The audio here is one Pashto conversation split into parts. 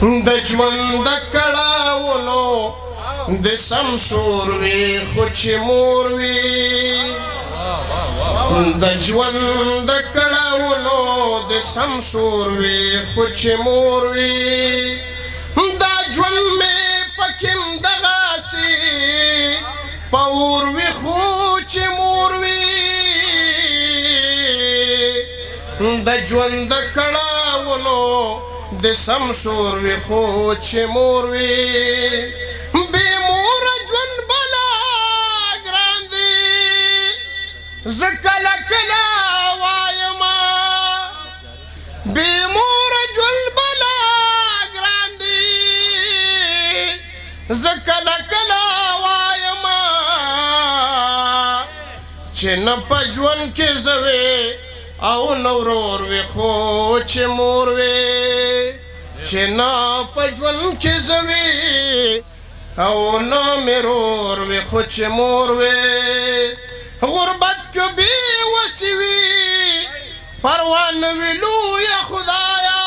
د ژوند د کړاوونو د سمسور وي خو چې مور وي د ژوند د کړاوونو د سمسور وي خو چې مور وي دا ژوند مې پکې همدغسې په اور وي خو چې مور وي د ژوند د کړاوونو د سمسور وي خو چې مور وي بې موره ژوند بلا ګران دی زه کله کله وایمه بې موره ژوند بلا ګران دی زه کله کله وایمه چې نه په ژوند کې زه وې او نه ورور وي خو چې مور وي چې نه په ژوند کې زه وې او نه مې ورور وي خو چې مور وي غربت که بې وسې وي پروا نه وي لویه خدایه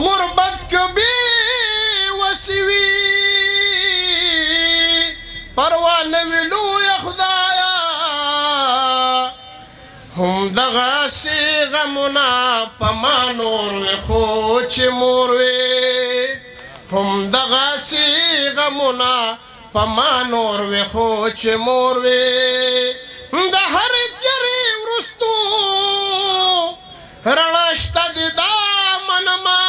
غربت که بې وسې وي پروا نه وي لویه خدایه همدغسې غمونه په ما نور وي خو چې مور وي همدغسې غمونه په ما نور وي خو چې مور وي د هرې تیرې وروستو رڼا شته د دا منمه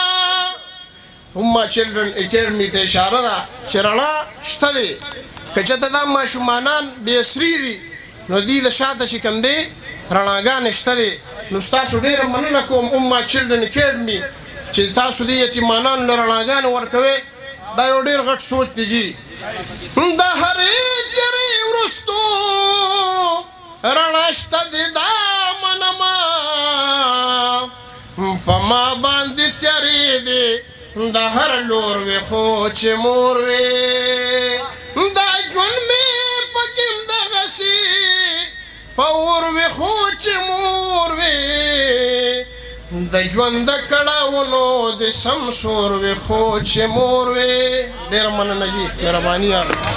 ما چلډرن اکیډمي ته اشاره ده چې رڼا شته دی که چېرته دا ماشومانان بې اسري دي نو دوی د شاته چې کوم دی رڼاګانې شته دی نو ستاسو ډېره مننه کوم ما چلډرن اکیډمي چې تاسو دې یتیمانانو له رڼاګانې ورکوئ دا یو ډېر غټ سوچ دی جي د هرې تیرې وروستو رڼا شته دی دا منمه په ما باندې تیارې دی د هر لور وي خو چې مور وي دا ژوند مې پکې همدغسې په اور وي خو چې مور وي د ژوند د کړاوونو د سمسور وي خو چې مور وي ډېره مننه جي مهرباني یاره